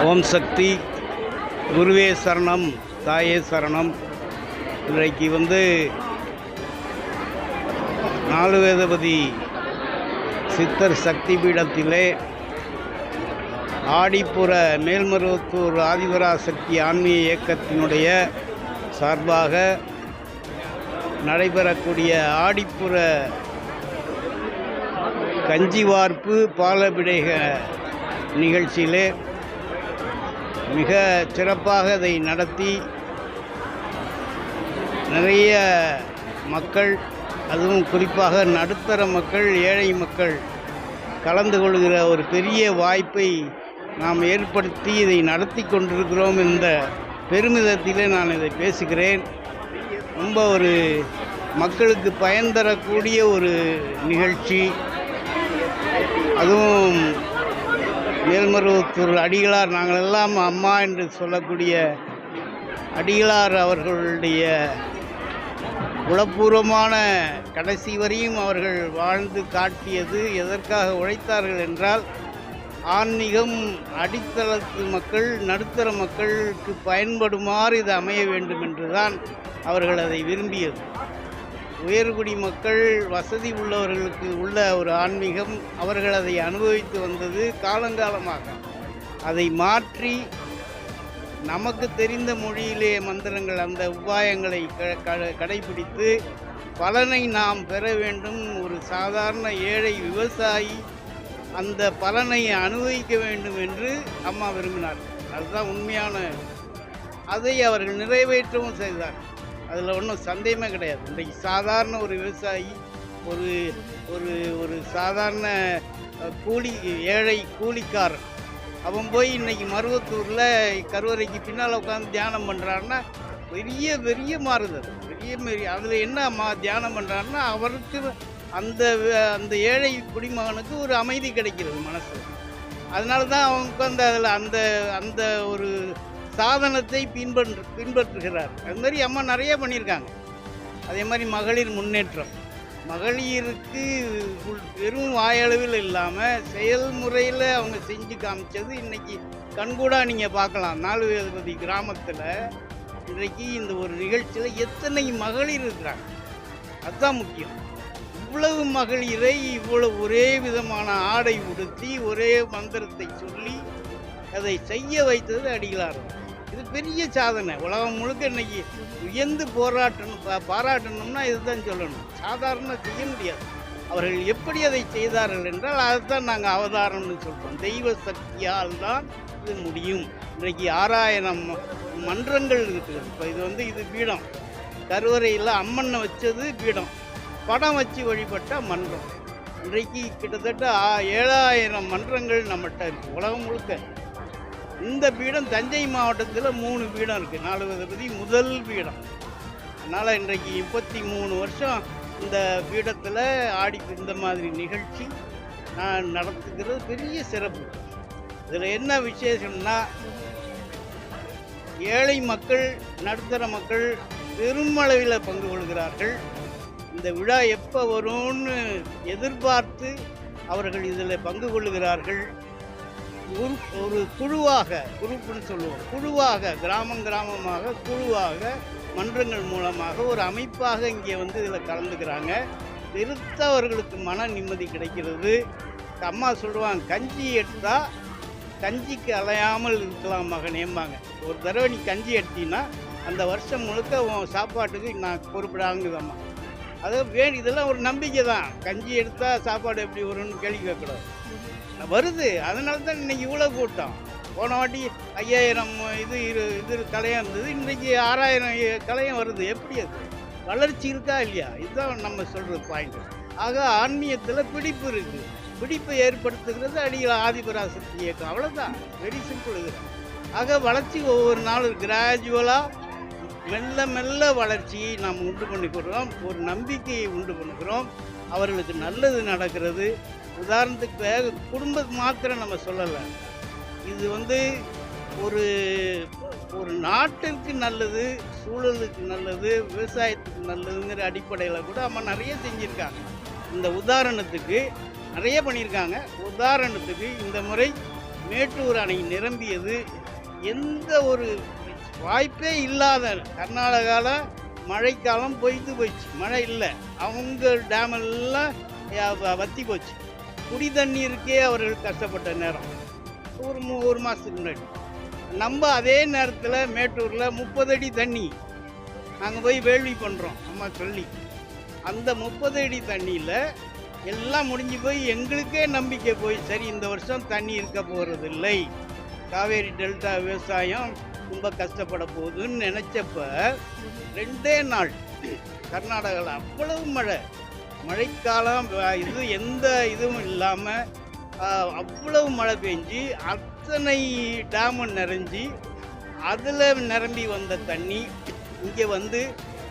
ஓம் சக்தி, குருவே சரணம், தாயே சரணம். இன்றைக்கு நாலுவேதபதி சித்தர் சக்தி பீடத்திலே ஆடிப்புற மேல்மருவத்தூர் ஆதிபராசக்தி ஆன்மீக இயக்கத்தினுடைய சார்பாக நடைபெறக்கூடிய ஆடிப்புற கஞ்சி வார்ப்பு பாலபிடேக நிகழ்ச்சியிலே மிக சிறப்பாக அதை நடத்தி நிறைய மக்கள், அதுவும் குறிப்பாக நடுத்தர மக்கள், ஏழை மக்கள் கலந்து கொள்கிற ஒரு பெரிய வாய்ப்பை நாம் ஏற்படுத்தி இதை நடத்தி கொண்டிருக்கிறோம். இந்த பெருமிதத்திலே நான் இதை பேசுகிறேன். ரொம்ப ஒரு மக்களுக்கு பயன் தரக்கூடிய ஒரு நிகழ்ச்சி. அதுவும் மேல்மருவத்தூர் அடிகளார், நாங்கள் எல்லாம் அம்மா என்று சொல்லக்கூடிய அடிகளார் அவர்களுடைய உளப்பூர்வமான கடைசி வரையும் அவர்கள் வாழ்ந்து காட்டியது எதற்காக உழைத்தார்கள் என்றால், ஆன்மீகம் அடித்தளத்து மக்கள், நடுத்தர மக்களுக்கு பயன்படுமாறு இது அமைய வேண்டும் என்றுதான் அவர்கள் அதை விரும்பியது. உயர்குடி மக்கள், வசதி உள்ளவர்களுக்கு உள்ள ஒரு ஆன்மீகம், அவர்கள் அதை அனுபவித்து வந்தது காலங்காலமாக. அதை மாற்றி நமக்கு தெரிந்த மொழியிலே மந்திரங்கள், அந்த உபாயங்களை கடைபிடித்து பலனை நாம் பெற வேண்டும். ஒரு சாதாரண ஏழை விவசாயி அந்த பலனை அனுபவிக்க வேண்டும் என்று அம்மா விரும்பினார். அதுதான் உண்மையான. அதை அவர்கள் நிறைவேற்றவும் செய்தார். அதில் ஒன்றும் சந்தேகமே கிடையாது. இன்றைக்கு சாதாரண ஒரு விவசாயி, ஒரு ஒரு ஒரு சாதாரண ஏழை கூலிக்காரன், அவன் போய் இன்றைக்கி மருவத்தூரில் கருவறைக்கு பின்னால் உட்காந்து தியானம் பண்ணுறான்னா பெரிய பெரிய மாறுதல், பெரிய அதில் என்ன தியானம் பண்ணுறாருன்னா, அவருக்கு அந்த ஏழை குடிமகனுக்கு ஒரு அமைதி கிடைக்கிறது மனசு. அதனால தான் அவன் உட்காந்து அதில் அந்த அந்த ஒரு சாதனத்தை பின்பற்றுகிறார். அது மாதிரி அம்மா நிறைய பண்ணியிருக்காங்க. அதே மாதிரி மகளிர் முன்னேற்றம், மகளிருக்கு வெறும் வாயளவில் இல்லாமல் செயல்முறையில் அவங்க செஞ்சு காமிச்சது இன்றைக்கி கண்கூடா நீங்கள் பார்க்கலாம். நாலுவேதபதி கிராமத்தில் இன்றைக்கி இந்த ஒரு நிகழ்ச்சியில் எத்தனை மகளிர் இருக்கிறாங்க, அதுதான் முக்கியம். இவ்வளவு மகளிரை இவ்வளவு ஒரே விதமான ஆடை உடுத்தி ஒரே மந்திரத்தை சொல்லி அதை செய்ய வைத்தது அடிகளார். இது பெரிய சாதனை. உலகம் முழுக்க இன்னைக்கு உயர்ந்து பாராட்டணும்னா இதுதான் சொல்லணும். சாதாரண செய்ய முடியாது. அவர்கள் எப்படி அதை செய்தார்கள் என்றால் அதுதான் நாங்கள் அவதாரம்னு சொல்கிறோம். தெய்வ சக்தியால் தான் இது முடியும். இன்றைக்கு 6000 மன்றங்கள் இருக்குது. இப்போ இது பீடம், கருவறையில் அம்மனை வச்சது பீடம், படம் வச்சு வழிபட்ட மன்றம். இன்றைக்கு கிட்டத்தட்ட 7000 மன்றங்கள் நம்மகிட்ட இருக்குது உலகம் முழுக்க. இந்த பீடம் தஞ்சை மாவட்டத்தில் 3 பீடம் இருக்குது. நாலுவேதபதி முதல் பீடம். அதனால் இன்றைக்கு 33 வருஷம் இந்த பீடத்தில் இந்த மாதிரி நிகழ்ச்சி நான் நடத்துகிறது பெரிய சிறப்பு. இதில் என்ன விசேஷம்னா, ஏழை மக்கள், நடுத்தர மக்கள் பெருமளவில் பங்கு கொள்கிறார்கள். இந்த விழா எப்போ வரும்னு எதிர்பார்த்து அவர்கள் இதில் பங்கு கொள்ளுகிறார்கள். ஒரு குழுவாக, குரூப்னு சொல்லுவோம், குழுவாக, கிராமமாக குழுவாக, மன்றங்கள் மூலமாக ஒரு அமைப்பாக இங்கே இதில் கலந்துக்கிறாங்க. பெருத்தவர்களுக்கு மன நிம்மதி கிடைக்கிறது. அம்மா சொல்லுவாங்க, கஞ்சி எடுத்தால் கஞ்சிக்கு அலையாமல் இருக்கலாம் மகனேம்பாங்க. ஒரு தடவை நீ கஞ்சி எடுத்தீங்கன்னா அந்த வருஷம் முழுக்க உன் சாப்பாட்டுக்கு நான் பொறுப்பிடாங்குதம்மா. அது இதெல்லாம் ஒரு நம்பிக்கை தான். கஞ்சி எடுத்தால் சாப்பாடு எப்படி வரும்னு கேள்வி கேட்கக்கூடாது, வருது. அதனால தான் இன்றைக்கி இவ்வளோ கூட்டம். போன வாட்டி 5000 இது கலையம் இருந்தது, இன்றைக்கி 6000 கலையம் வருது. எப்படி அது வளர்ச்சி இருக்கா இல்லையா? இதுதான் நம்ம சொல்கிற பாயிண்ட். ஆக ஆன்மீகத்தில் பிடிப்பு இருக்குது. பிடிப்பை ஏற்படுத்துகிறது அடிகளார் ஆதிபராசக்தி இயக்கம். அவ்வளோதான், வெரி சிம்பிள். இது ஆக வளர்ச்சி ஒவ்வொரு நாளும் கிராஜுவலாக மெல்ல மெல்ல வளர்ச்சியை நாம் உண்டு பண்ணிக்கிறோம். ஒரு நம்பிக்கையை உண்டு பண்ணுகிறோம். அவர்களுக்கு நல்லது நடக்கிறது. உதாரணத்துக்கு குடும்பத்துக்கு மாத்திரம் நம்ம சொல்லலை. இது ஒரு ஒரு நாட்டிற்கு நல்லது, சூழலுக்கு நல்லது, விவசாயத்துக்கு நல்லதுங்கிற அடிப்படையில் கூட அம்மா நிறைய செஞ்சுருக்காங்க. இந்த உதாரணத்துக்கு நிறைய பண்ணியிருக்காங்க. உதாரணத்துக்கு இந்த முறை மேட்டூர் அணை நிரம்பியது எந்த ஒரு வாய்ப்பே இல்லாத கர்நாடகாவில் மழைக்காலம் பொய்த்து போச்சு, மழை இல்லை, அவங்க டேமெல்லாம் வற்றி போச்சு. குடி தண்ணீருக்கே அவர்கள் கஷ்டப்பட்ட நேரம் ஒரு மாதத்துக்கு முன்னாடி. நம்ம அதே நேரத்தில் மேட்டூரில் 30 அடி தண்ணி நாங்கள் போய் வேள்வி பண்ணுறோம் அம்மா சொல்லி. அந்த 30 அடி தண்ணியில் எல்லாம் முடிஞ்சு போய் எங்களுக்கே நம்பிக்கை போய், சரி இந்த வருஷம் தண்ணி இருக்க போகிறதில்லை, காவேரி டெல்டா விவசாயம் ரொம்ப கஷ்டப்பட போகுதுன்னு நினச்சப்ப 2 நாள் கர்நாடகாவில் அவ்வளவு மழைக்காலம் இது எந்த இதுவும் இல்லாமல் அவ்வளவு மழை பெஞ்சு அத்தனை டேமும் நிறைஞ்சி அதில் நிரம்பி வந்த தண்ணி இங்கே வந்து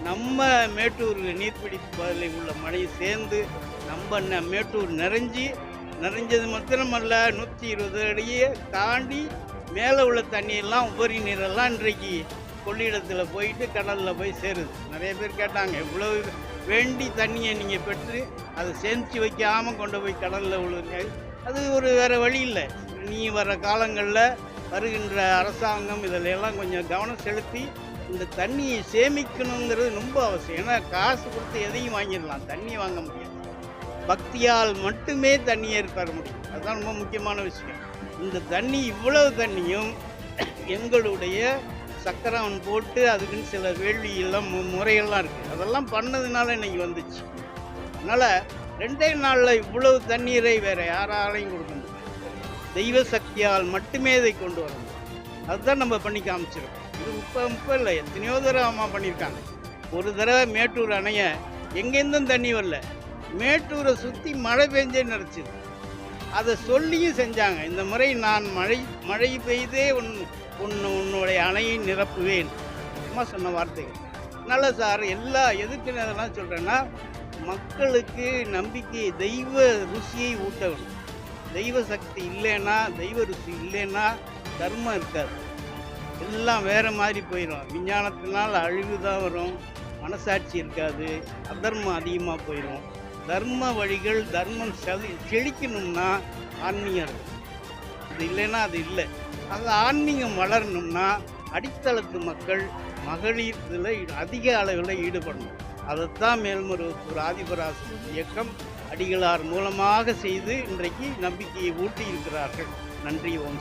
நம்ம மேட்டூர் நீர்பிடிப்பு பகுதியில் உள்ள மழை சேர்ந்து நம்ம மேட்டூர் நிறைஞ்சது மாத்திரமல்ல 120 அடியே தாண்டி மேலே உள்ள தண்ணியெல்லாம் உபரி நீரெல்லாம் இன்றைக்கு கொள்ளிடத்தில் போயிட்டு கடலில் போய் சேருது. நிறைய பேர் கேட்டாங்க, இவ்வளவு வேண்டி தண்ணியை நீங்கள் பெற்று அதை சேமித்து வைக்காமல் கொண்டு போய் கடலில் விழுங்க. அது ஒரு வேறு வழி இல்லை. நீ வர காலங்களில் வருகின்ற அரசாங்கம் இதிலெல்லாம் கொஞ்சம் கவனம் செலுத்தி இந்த தண்ணியை சேமிக்கணுங்கிறது ரொம்ப அவசியம். ஏன்னா காசு கொடுத்து எதையும் வாங்கிடலாம், தண்ணி வாங்க முடியாது. பக்தியால் மட்டுமே தண்ணியை பெற முடியும். அதுதான் ரொம்ப முக்கியமான விஷயம். இந்த தண்ணி இவ்வளவு தண்ணியும் எங்களுடைய சக்கரம் போட்டு அதுக்குன்னு சில வேள்வியெல்லாம் முறையெல்லாம் இருக்குது, அதெல்லாம் பண்ணதுனால இன்னைக்கு வந்துச்சு. அதனால் 2 நாளில் இவ்வளவு தண்ணீரை வேறு யாராலையும் கொடுக்க முடியும். தெய்வ சக்தியால் மட்டுமே இதை கொண்டு வரணும். அதுதான் நம்ம பண்ணி காமிச்சிருக்கோம். இது இப்போ இல்லை, எத்தனையோ தடவை அம்மா பண்ணியிருக்காங்க. ஒரு தடவை மேட்டூர் அணைய எங்கேருந்தும் தண்ணி வரல, மேட்டூரை சுற்றி மழை பெஞ்சே நினச்சிது. அதை சொல்லியும் செஞ்சாங்க. இந்த முறை நான் மழை பெய்தே உன்னுடைய அணையை நிரப்புவேன் அம்மா சொன்ன வார்த்தைகள். நல்ல சார், எதுக்கு அதெல்லாம் சொல்கிறேன்னா, மக்களுக்கு நம்பிக்கையை, தெய்வ ருசியை ஊட்ட வேணும். தெய்வ சக்தி இல்லைன்னா, தெய்வ ருசி இல்லைன்னா தர்மம் இருக்காது, எல்லாம் வேறு மாதிரி போயிடும். விஞ்ஞானத்தினால் அழிவு தான் வரும், மனசாட்சி இருக்காது, அதர்மம் அதிகமாக போயிடும். தர்ம வழிகள், தர்மம் செழிக்கணும்னா ஆன்மீகம் இருக்கும். இது இல்லைன்னா அது இல்லை. அது ஆன்மீகம் வளரணும்னா அடித்தளத்து மக்கள் மகளிர் இதில் அதிக அளவில் ஈடுபடணும். அதைத்தான் மேல்மருவத்தூர் ஆதிபராசக்தி இயக்கம் அடிகளார் மூலமாக செய்து இன்றைக்கு நம்பிக்கையை ஊட்டி இருக்கிறார்கள். நன்றி. ஓம்.